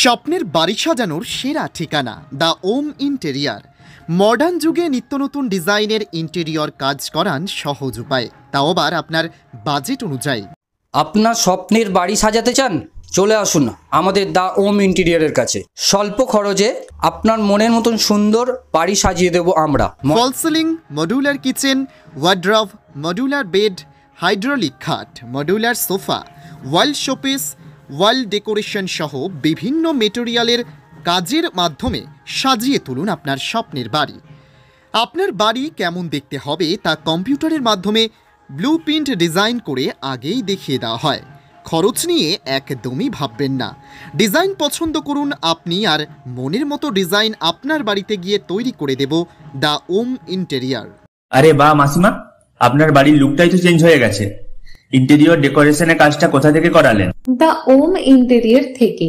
স্বপ্নের বাড়ি সাজানোর সেরা ঠিকানা দ্য ওম ইন্টেরিয়ার। মডার্ন যুগে নিত্য নতুন ডিজাইনের ইন্টেরিয়র কাজ করান সহজ উপায়ে, তাও আবার আপনার বাজেট অনুযায়ী। আপনার স্বপ্নের বাড়ি সাজাতে চান? চলে আসুন আমাদের দ্য ওম ইন্টেরিয়রের কাছে। স্বল্প খরচে আপনার মনের মতন সুন্দর বাড়ি সাজিয়ে দেব আমরা। False ceiling, modular kitchen, wardrobe, modular bed, hydraulic খাট, modular sofa, wall showpiece, wall decoration সহ বিভিন্ন মেটেরিয়ালের কাজের মাধ্যমে সাজিয়ে তুলুন আপনার স্বপ্নের বাড়ি। আপনার বাড়ি কেমন দেখতে হবে তা কম্পিউটারের মাধ্যমে ব্লুপ্রিন্ট ডিজাইন করে আগেই দেখিয়ে দেওয়া হয়। খরচ নিয়ে একদমই ভাববেন না। ডিজাইন পছন্দ করুন আপনি, আর মনের মতো ডিজাইন আপনার বাড়িতে গিয়ে তৈরি করে দেব দ্য ওম ইন্টেরিয়ার। আরে বাহ মাসিমা, আপনার বাড়ির লুকটাই তো চেঞ্জ হয়ে গেছে। ইন্টেরিয়র ডেকোরেশনের কাজটা কোথা থেকে করালেন? দ্য ওম ইন্টেরিয়র থেকে।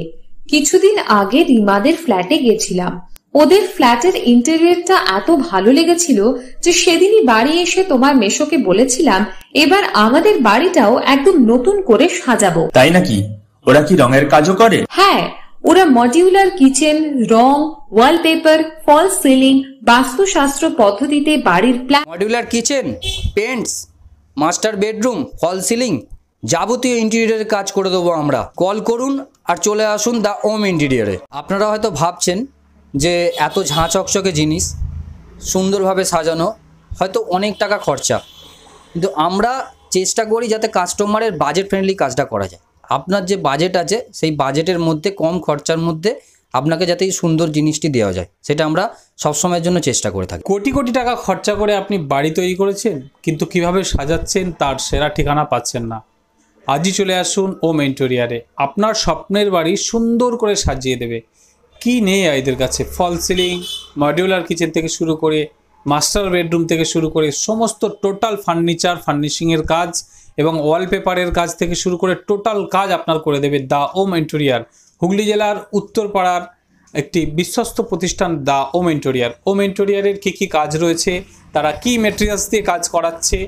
কিছুদিন আগে রিমাদের ফ্ল্যাটে গেছিলাম। ওদের ফ্ল্যাটের ইন্টেরিয়রটা এত ভালো লেগেছিল যে সেদিনই বাড়ি এসে তোমার মেশোকে বলেছিলাম এবার আমাদের বাড়িটাও একদম নতুন করে সাজাবো। তাই নাকি? ওরা কি রঙের কাজও করে? হ্যাঁ, ওরা মডিউলার কিচেন, রং, ওয়ালপেপার, ফল সিলিং, বাস্তুশাস্ত্র পদ্ধতিতে বাড়ির plan. Modular kitchen, paints, master bedroom, false ceiling, যাবতীয় ইন্টেরিয়রের কাজ করে দেবো আমরা। কল করুন আর চলে আসুন দ্য ওম ইন্টেরিয়রে। আপনারা হয়তো ভাবছেন যে এত ঝাঁ চকচকে জিনিস সুন্দরভাবে সাজানো হয়তো অনেক টাকা খরচা, কিন্তু আমরা চেষ্টা করি যাতে কাস্টমারের বাজেট ফ্রেন্ডলি কাজটা করা যায়। আপনার যে বাজেট আছে সেই বাজেটের মধ্যে কম খরচার মধ্যে আপনাকে যাতে এই সুন্দর জিনিসটি দেওয়া যায়, সেটা আমরা সবসময়ের জন্য চেষ্টা করে থাকি। কোটি কোটি টাকা খরচা করে আপনি বাড়ি তৈরি করেছেন, কিন্তু কিভাবে সাজাচ্ছেন তার সেরা ঠিকানা পাচ্ছেন না। আজই চলে আসুন ওম ইন্টেরিয়রে। আপনার স্বপ্নের বাড়ি সুন্দর করে সাজিয়ে দেবে। কি নেই এদের কাছে? ফল সিলিং, মডিউলার কিচেন থেকে শুরু করে মাস্টার বেডরুম থেকে শুরু করে সমস্ত টোটাল ফার্নিচার, ফার্নিশিংয়ের কাজ এবং ওয়ালপেপারের কাজ থেকে শুরু করে টোটাল কাজ আপনার করে দেবে দ্য ওম ইন্টেরিয়র। হুগলি জেলার উত্তরপাড়ার একটি বিশ্বস্ত প্রতিষ্ঠান দ্য ওম ইন্টেরিয়র। ওম ইন্টেরিয়রের কী কাজ রয়েছে, তারা কি মেটেরিয়ালস দিয়ে কাজ করাচ্ছে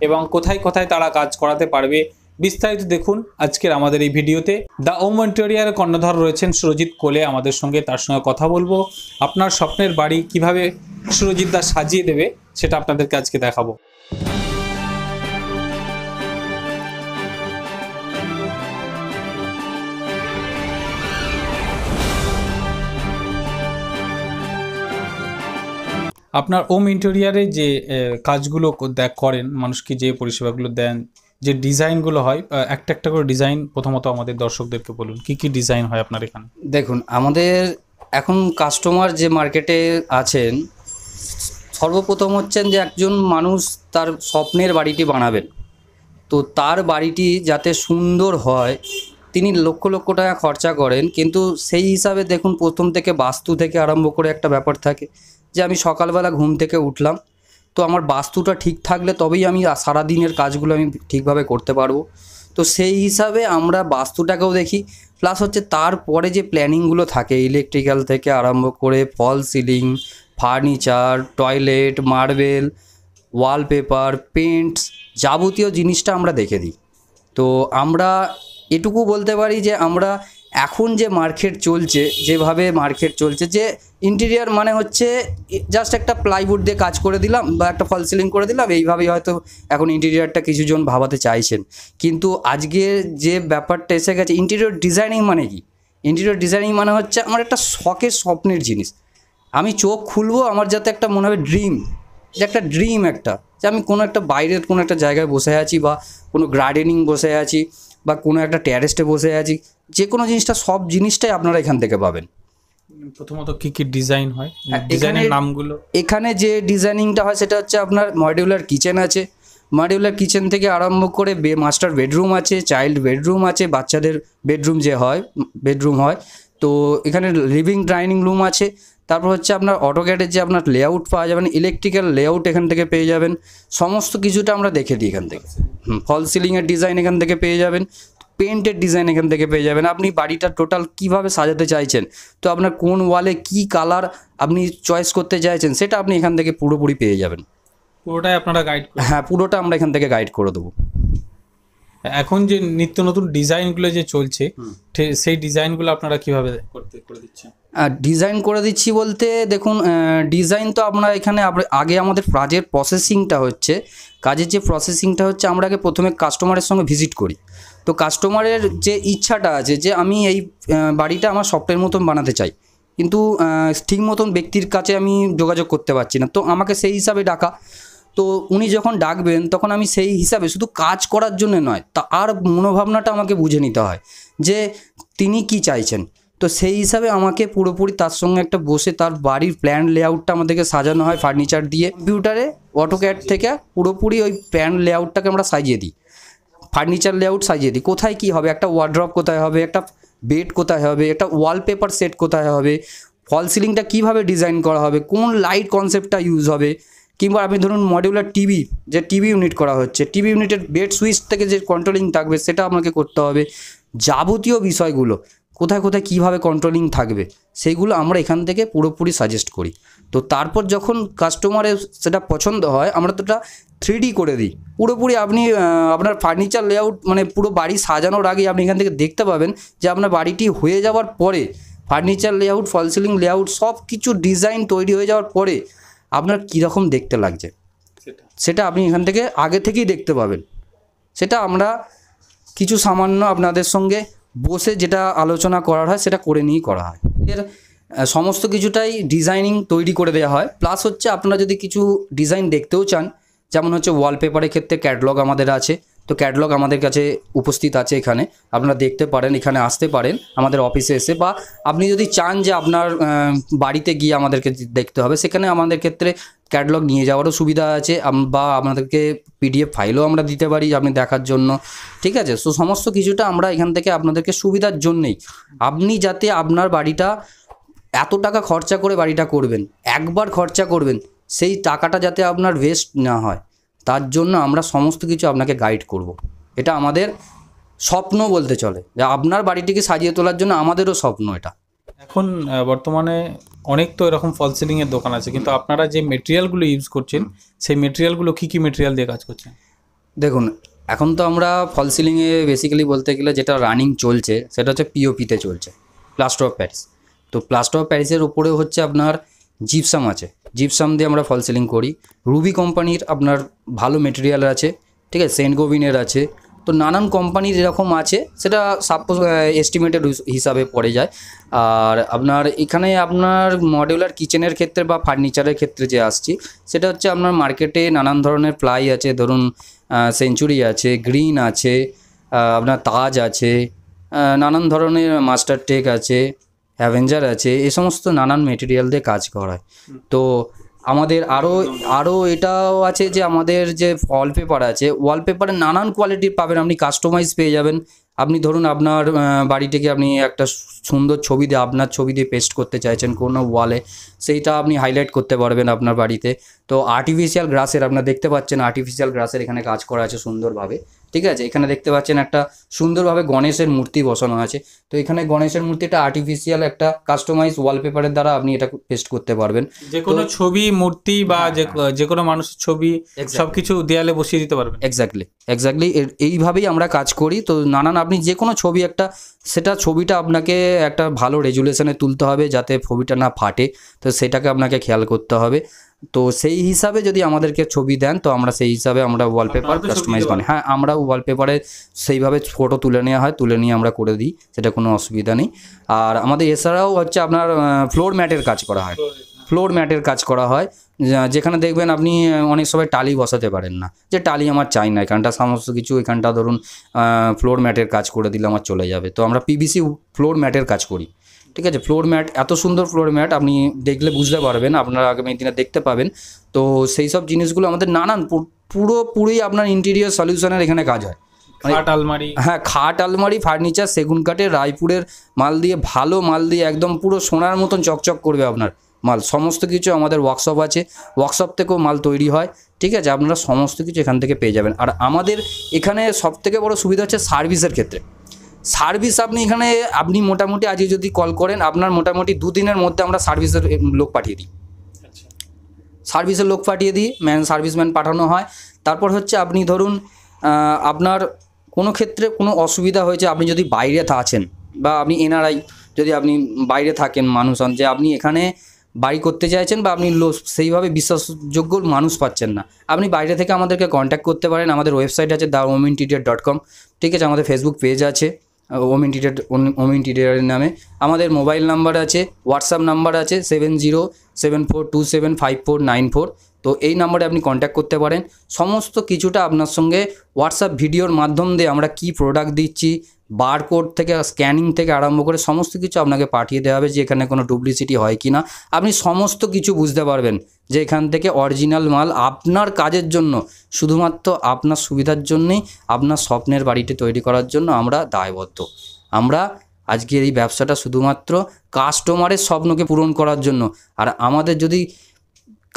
এবং কোথায় কোথায় তারা কাজ করাতে পারবে, বিস্তারিত দেখুন আজকের আমাদের এই ভিডিওতে। দ্য ওম ইন্টেরিয়রের কর্ণধার রয়েছেন সুরজিৎ কোলে আমাদের সঙ্গে, তার সঙ্গে কথা বলবো। আপনার স্বপ্নের বাড়ি কিভাবে সুরজিৎ দা সাজিয়ে দেবে সেটা আপনাদেরকে আজকে দেখাবো। আপনার ওম ইন্টেরিয়রে যে কাজগুলো করেন, মানুষকে যে পরিষেবাগুলো দেন, যে ডিজাইনগুলো হয়, একটা একটা করে ডিজাইন প্রথমত আমাদের দর্শকদেরকে বলুন কি কি ডিজাইন হয় আপনার এখানে। দেখুন, আমাদের এখন কাস্টমার যে মার্কেটে আছেন, সর্বপ্রথম হচ্ছেন যে একজন মানুষ তার স্বপ্নের বাড়িটি বানাবেন, তো তার বাড়িটি যাতে সুন্দর হয় তিনি লক্ষ লক্ষ টাকা খরচা করেন, কিন্তু সেই হিসাবে দেখুন প্রথম থেকে বাস্তু থেকে আরম্ভ করে একটা ব্যাপার থাকে যে আমি সকালবেলা ঘুম থেকে উঠলাম, তো আমার বাস্তুটা ঠিক থাকলে তবেই আমি সারাদিনের কাজগুলো আমি ঠিকভাবে করতে পারবো। তো সেই হিসাবে আমরা বাস্তুটাকেও দেখি, প্লাস হচ্ছে তারপরে যে প্ল্যানিংগুলো থাকে ইলেকট্রিক্যাল থেকে আরম্ভ করে false ceiling, furniture, toilet, marble, wallpaper, paints, যাবতীয় জিনিসটা আমরা দেখে দিই। তো আমরা এটুকু বলতে পারি যে আমরা এখন যে মার্কেট চলছে, যেভাবে মার্কেট চলছে, যে ইন্টেরিয়ার মানে হচ্ছে জাস্ট একটা প্লাইউড দিয়ে কাজ করে দিলাম বা একটা ফল সিলিং করে দিলাম, এইভাবেই হয়তো এখন ইন্টেরিয়ারটা কিছুজন ভাবাতে চাইছেন। কিন্তু আজকে যে ব্যাপারটা এসে গেছে, ইন্টেরিয়র ডিজাইনিং মানে কি? ইন্টেরিয়র ডিজাইনিং মানে হচ্ছে আমার একটা শখের স্বপ্নের জিনিস। আমি চোখ খুলবো, আমার যাতে একটা মনে হবে ড্রিম, যে একটা ড্রিম একটা, যে আমি কোনো একটা বাইরের কোনো একটা জায়গায় বসে আছি বা কোনো গার্ডেনিং বসে আছি বা কোনো একটা টেরেসে বসে আছি, যে কোনো জিনিসটা, সব জিনিসটাই আপনারা এখান থেকে পাবেন। প্রথমত কি কি ডিজাইন হয়, ডিজাইনের নামগুলো? এখানে যে ডিজাইনিংটা হয় সেটা হচ্ছে আপনার মডিউলার কিচেন আছে, মডিউলার কিচেন থেকে আরম্ভ করে মাস্টার বেডরুম আছে, চাইল্ড বেডরুম আছে, বাচ্চাদের বেডরুম যে হয় বেডরুম হয়, তো এখানে লিভিং ডাইনিং রুম আছে। তারপর হচ্ছে আপনার অটোক্যাডের যে আপনার লেআউট পাওয়া যাবেন, ইলেকট্রিক্যাল লেআউট এখান থেকে পেয়ে যাবেন, সমস্ত কিছুটা আমরা দেখে দিই এখান থেকে। ফল সিলিংয়ের ডিজাইন এখান থেকে পেয়ে যাবেন, পেন্টের ডিজাইন এখান থেকে পেয়ে যাবেন। আপনি বাড়িটা টোটাল কিভাবে সাজাতে চাইছেন, তো আপনার কোন ওয়ালে কি কালার আপনি চয়েস করতে চাইছেন, সেটা আপনি এখান থেকে পুরোপুরি পেয়ে যাবেন। পুরোটাই আপনারা গাইড করেন? হ্যাঁ, পুরোটা আমরা এখান থেকে গাইড করে দেবো। এখন যে নিত্য নতুন ডিজাইনগুলো যে চলছে, সেই ডিজাইনগুলো আপনারা কিভাবে করে দিচ্ছেন? ডিজাইন করে দিচ্ছি বলতে দেখুন, ডিজাইন তো আপনার এখানে আগে আমাদের কাজের প্রসেসিংটা হচ্ছে, আমরা আগে প্রথমে কাস্টমারের সঙ্গে ভিজিট করি। তো কাস্টমারের যে ইচ্ছাটা আছে যে আমি এই বাড়িটা আমার স্বপ্নের মতন বানাতে চাই, কিন্তু ঠিক মতন ব্যক্তির কাছে আমি যোগাযোগ করতে পারছি না, তো আমাকে সেই হিসাবে ডাকা। তো উনি যখন ডাকবেন তখন আমি সেই হিসাবে শুধু কাজ করার জন্য নয়, তার মনোভাবনাটা আমাকে বুঝে নিতে হয় যে তিনি কি চাইছেন। তো সেই হিসাবে আমাকে পুরোপুরি তার সঙ্গে একটা বসে তার বাড়ির প্ল্যান লেআউটটা আমাদেরকে সাজানো হয় ফার্নিচার দিয়ে। কম্পিউটারে অটোক্যাড থেকে পুরোপুরি ওই প্ল্যান লেআউটটাকে আমরা সাজিয়ে দিই, ফার্নিচার লেআউট সাজিয়ে দিই, কোথায় কী হবে, একটা ওয়ার্ড্রপ কোথায় হবে, একটা বেড কোথায় হবে, একটা ওয়ালপেপার সেট কোথায় হবে, ফল সিলিংটা কীভাবে ডিজাইন করা হবে, কোন লাইট কনসেপ্টটা ইউজ হবে, কিংবা আপনি ধরুন মডিউলার টিভি, যে টিভি ইউনিট করা হচ্ছে, টিভি ইউনিটের বেড সুইচ থেকে যে কন্ট্রোলিং থাকবে সেটা আমাকে করতে হবে। যাবতীয় বিষয়গুলো কোথায় কোথায় কীভাবে কন্ট্রোলিং থাকবে সেইগুলো আমরা এখান থেকে পুরোপুরি সাজেস্ট করি। তো তারপর যখন কাস্টমারের সেটা পছন্দ হয় আমরা তো ওটা 3D করে দিই পুরোপুরি। আপনি আপনার ফার্নিচার লেআউট মানে পুরো বাড়ি সাজানোর আগে আপনি এখান থেকে দেখতে পাবেন যে আপনার বাড়িটি হয়ে যাওয়ার পরে ফার্নিচার লেআউট, ফল সিলিং লেআউট সব কিছু ডিজাইন তৈরি হয়ে যাওয়ার পরে আপনার কীরকম দেখতে লাগছে সেটা আপনি এখান থেকে আগে থেকেই দেখতে পাবেন। সেটা আমরা কিছু সামান্য আপনাদের সঙ্গে বসে যেটা আলোচনা করার হয় সেটা করে নিয়েই করা হয়। এর সমস্ত কিছুটাই ডিজাইনিং তৈরি করে দেওয়া হয়। প্লাস হচ্ছে আপনারা যদি কিছু ডিজাইন দেখতেও চান, যেমন হচ্ছে ওয়ালপেপারের ক্ষেত্রে ক্যাটালগ আমাদের আছে, তো ক্যাটালগ আমাদের কাছে উপস্থিত আছে, এখানে আপনারা দেখতে পারেন, এখানে আসতে পারেন আমাদের অফিসে এসে, বা আপনি যদি চান যে আপনার বাড়িতে গিয়ে আমাদেরকে দেখতে হবে সেখানে আমাদের ক্ষেত্রে ক্যাটালগ নিয়ে যাওয়ারও সুবিধা আছে, বা আপনাদেরকে PDF ফাইলও আমরা দিতে পারি আপনি দেখার জন্য, ঠিক আছে। সো সমস্ত কিছুটা আমরা এখান থেকে আপনাদেরকে সুবিধার জন্যেই, আপনি যাতে আপনার বাড়িটা এত টাকা খরচা করে বাড়িটা করবেন, একবার খরচা করবেন, সেই টাকাটা যাতে আপনার ওয়েস্ট না হয় তার জন্য আমরা সমস্ত কিছু আপনাকে গাইড করব। এটা আমাদের স্বপ্ন বলতে চলে, যে আপনার বাড়িটিকে সাজিয়ে তোলার জন্য আমাদেরও স্বপ্ন এটা। এখন বর্তমানে অনেক তো এরকম ফল সিলিংয়ের দোকান আছে, কিন্তু আপনারা যে মেটেরিয়ালগুলো ইউজ করছেন সেই মেটেরিয়ালগুলো কী কী মেটেরিয়াল দিয়ে কাজ করছেন? দেখুন, এখন তো আমরা ফল সিলিংয়ে বেসিক্যালি বলতে গেলে যেটা রানিং চলছে সেটা হচ্ছে POPতে চলছে, প্লাস্টার অফ প্যারিস। তো প্লাস্টার অফ প্যারিসের উপরে হচ্ছে আপনার জিপসাম আছে, জিপসাম দিয়ে আমরা ফল সিলিং করি। রুবি কোম্পানির আপনার ভালো মেটেরিয়াল আছে, ঠিক আছে, সেন্ট গোবিনের আছে, তো নানান কোম্পানির এরকম আছে, সেটা সাপোজ এস্টিমেটেড হিসাবে পড়ে যায়। আর আপনার এখানে আপনার মডিউলার কিচেনের ক্ষেত্রে বা ফার্নিচারের ক্ষেত্রে যে আসছি সেটা হচ্ছে আপনার মার্কেটে নানান ধরনের প্লাই আছে, ধরুন সেঞ্চুরি আছে, গ্রিন আছে, আপনার তাজ আছে, নানান ধরনের মাস্টার টেক আছে, অ্যাভেঞ্জার আছে, এই সমস্ত নানান মেটেরিয়াল দিয়ে কাজ করা হয়। তো আমাদের আরও এটাও আছে যে আমাদের যে ওয়ালপেপার আছে, ওয়ালপেপারে নানান কোয়ালিটির পাবেন, আপনি কাস্টমাইজ পেয়ে যাবেন। আপনি ধরুন আপনার বাড়িটিকে আপনি একটা সুন্দর ছবি দিয়ে আপনার ছবি দিয়ে পেস্ট করতে চাইছেন কোনো ওয়ালে, সেইটা আপনি হাইলাইট করতে পারবেন আপনার বাড়িতে। তো আর্টিফিশিয়াল গ্রাসের আপনারা দেখতে পাচ্ছেন, আর্টিফিশিয়াল গ্রাসের এখানে কাজ করা আছে সুন্দরভাবে, ঠিক আছে। এখানে দেখতে পাচ্ছেন একটা সুন্দরভাবে গণেশের মূর্তি বসানো আছে, তো এখানে গণেশের মূর্তিটা আর্টিফিশিয়াল একটা কাস্টমাইজ ওয়ালপেপারের দ্বারা আপনি এটা পেস্ট করতে পারবেন। যে কোনো ছবি, মূর্তি বা যে কোনো মানুষের ছবি সবকিছু দেয়ালে বসিয়ে দিতে পারবেন। এক্স্যাক্টলি এইভাবেই আমরা কাজ করি। তো নানান আপনি যে কোনো ছবি একটা, সেটা ছবিটা আপনাকে একটা ভালো রেজুলেশনে তুলতে হবে যাতে ছবিটা না ফাটে, তো সেটাকে আপনাকে খেয়াল করতে হবে। তো সেই হিসাবে যদি আমাদেরকে ছবি দেন তো আমরা সেই হিসাবে আমরা ওয়ালপেপার কাস্টমাইজ বানাই। হ্যাঁ, আমরা ওয়ালপেপারে সেইভাবে ফটো তুলে নেওয়া হয়, তুলে নিয়ে আমরা করে দিই, সেটা কোনো অসুবিধা নেই। আর আমাদের এছাড়াও হচ্ছে আপনার ফ্লোর ম্যাটের কাজ করা হয়, ফ্লোর ম্যাটের কাজ করা হয়, যেখানে দেখবেন আপনি অনেক সময় টালি বসাতে পারেন না, যে টালি আমার চাই না, এখানটা সমস্ত কিছু এখানটা ধরুন ফ্লোর ম্যাটের কাজ করে দিলে আমার চলে যাবে, তো আমরা PVC ফ্লোর ম্যাটের কাজ করি, ঠিক আছে। ফ্লোর ম্যাট, এত সুন্দর ফ্লোর ম্যাট আপনি দেখলে বুঝতে পারবেন, আপনারা আগামী দিনে দেখতে পাবেন। তো সেই সব জিনিসগুলো আমাদের নানান পুরোপুরি আপনার ইন্টেরিয়র সলিউশনের এখানে কাজ হয়। খাট আলমারি, হ্যাঁ, খাট আলমারি, ফার্নিচার সেগুন কাঠের, রায়পুরের মাল দিয়ে, ভালো মাল দিয়ে একদম পুরো সোনার মতন চকচক করবে আপনার মাল। সমস্ত কিছু আমাদের ওয়ার্কশপ আছে, ওয়ার্কশপ থেকেও মাল তৈরি হয়, ঠিক আছে। আপনারা সমস্ত কিছু এখান থেকে পেয়ে যাবেন। আর আমাদের এখানে সবথেকে বড় সুবিধা হচ্ছে সার্ভিসের ক্ষেত্রে। সার্ভিস আপনি মোটামুটি আজকে যদি কল করেন, আপনার মোটামুটি 2 দিনের মধ্যে আমরা সার্ভিসের লোক পাঠিয়ে দিই, সার্ভিসের লোক পাঠিয়ে দিই, সার্ভিসম্যান পাঠানো হয়। তারপর হচ্ছে আপনি ধরুন আপনার কোনো ক্ষেত্রে কোনো অসুবিধা হয়েছে, আপনি যদি বাইরে আছেন বা আপনি এনআরআই, যদি আপনি বাইরে থাকেন মানুষ হন, যে আপনি এখানে বাড়ি করতে চাইছেন বা আপনি সেইভাবে বিশ্বাসযোগ্য মানুষ পাচ্ছেন না, আপনি বাইরে থেকে আমাদেরকে কন্ট্যাক্ট করতে পারেন। আমাদের ওয়েবসাইট আছে thehominterior.com, ঠিক আছে। আমাদের ফেসবুক পেজ আছে ওম ইন্টিরিয়ারের নামে। আমাদের মোবাইল নাম্বার আছে, হোয়াটসঅ্যাপ নাম্বার আছে 7074275494। তো এই নাম্বারে আপনি কন্ট্যাক্ট করতে পারেন। সমস্ত কিছুটা আপনার সঙ্গে হোয়াটসঅ্যাপ ভিডিওর মাধ্যম দিয়ে আমরা কি প্রোডাক্ট দিচ্ছি, বারকোড থেকে স্ক্যানিং থেকে আরম্ভ করে সমস্ত কিছু আপনাকে পাঠিয়ে দেওয়া হবে, যে এখানে কোনো ডুপ্লিসিটি হয় কি না আপনি সমস্ত কিছু বুঝতে পারবেন, যে এখান থেকে অরিজিনাল মাল আপনার কাজের জন্য, শুধুমাত্র আপনার সুবিধার জন্যেই, আপনার স্বপ্নের বাড়িটি তৈরি করার জন্য আমরা দায়বদ্ধ। আমরা আজকের এই ব্যবসাটা শুধুমাত্র কাস্টমারের স্বপ্নকে পূরণ করার জন্য। আর আমাদের যদি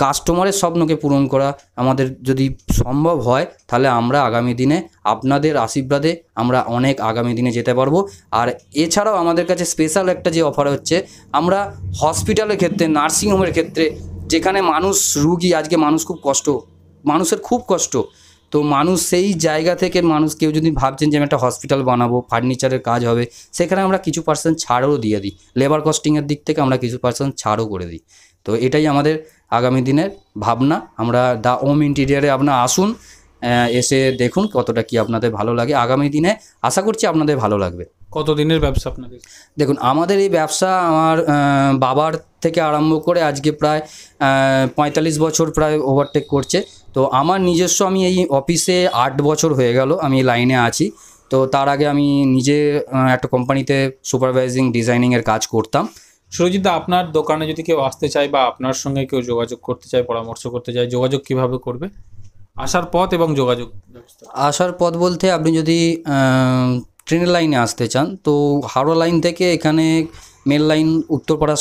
কাস্টমারের স্বপ্নকে পূরণ করা আমাদের যদি সম্ভব হয়, তাহলে আমরা আগামী দিনে আপনাদের আশীর্বাদে আমরা অনেক আগামী দিনে যেতে পারবো। আর এছাড়াও আমাদের কাছে স্পেশাল একটা যে অফার হচ্ছে, আমরা হসপিটালের ক্ষেত্রে, নার্সিংহোমের ক্ষেত্রে, যেখানে মানুষ রুগী, আজকে মানুষ খুব কষ্ট, মানুষের খুব কষ্ট, তো মানুষ সেই জায়গা থেকে মানুষ কেউ যদি ভাবছেন যে আমি একটা হসপিটাল বানাবো, ফার্নিচারের কাজ হবে, সেখানে আমরা কিছু পার্সেন্ট ছাড়ও দিয়ে দিই। লেবার কস্টিংয়ের দিক থেকে আমরা কিছু পার্সেন্ট ছাড়ও করে দিই। তো এটাই আমাদের আগামী দিনের ভাবনা। আমরা দ্য ওম ইন্টিরিয়ারে আপনারা আসুন, এসে দেখুন কতটা কি আপনাদের ভালো লাগে। আগামী দিনে আশা করছি আপনাদের ভালো লাগবে। কতদিনের ব্যবসা আপনাদের? দেখুন, আমাদের এই ব্যবসা আমার বাবার থেকে আরম্ভ করে আজকে প্রায় 45 বছর প্রায় ওভারটেক করছে। তো আমার নিজস্ব, আমি এই অফিসে 8 বছর হয়ে গেল আমি লাইনে আছি। তো তার আগে আমি নিজে একটা কোম্পানিতে সুপারভাইজিং ডিজাইনিংয়ের কাজ করতাম। সুরজিৎ দা, আপনার দোকানে যদি কেউ আসতে চায় বা আপনার সঙ্গে কেউ যোগাযোগ করতে চায়, পরামর্শ করতে চায়, যোগাযোগ কিভাবে করবে? আসার পথ এবং যোগাযোগ ব্যবস্থা। আসার পথ বলতে, আপনি যদি ট্রেনের লাইনে আসতে চান তো হাওড়া লাইন থেকে এখানে মেল লাইন উত্তরপাড়া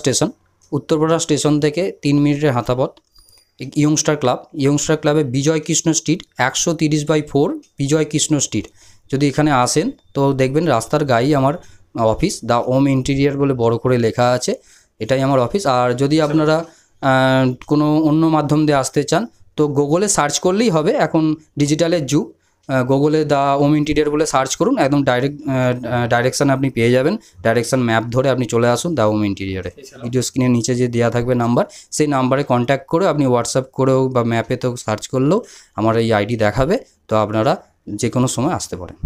স্টেশন থেকে 3 মিনিটের হাঁটাপথ ইয়ংস্টার ক্লাবে বিজয় কৃষ্ণ স্ট্রিট 130/4 বিজয় কৃষ্ণ স্ট্রিট। যদি এখানে আসেন তো দেখবেন রাস্তার গায়েই আমার অফিস, দ্য ওম ইন্টিরিয়ার বলে বড় করে লেখা আছে, এটাই আমার অফিস। আর যদি আপনারা কোনো অন্য মাধ্যম দিয়ে আসতে চান তো গুগলে সার্চ করলেই হবে, এখন ডিজিটালের যুগ। গুগলে দ্য ওম ইন্টিরিয়ার বলে সার্চ করুন, একদম ডাইরেকশান আপনি পেয়ে যাবেন। ডাইরেকশান ম্যাপ ধরে আপনি চলে আসুন দ্য ওম ইন্টিরিয়ারে। ভিডিও স্ক্রিনের নিচে যে দেওয়া থাকবে নাম্বার, সেই নাম্বারে কন্ট্যাক্ট করে আপনি হোয়াটসঅ্যাপ করেও বা ম্যাপেতেও সার্চ করলেও আমার এই আইডি দেখাবে। তো আপনারা যে কোনো সময় আসতে পারেন।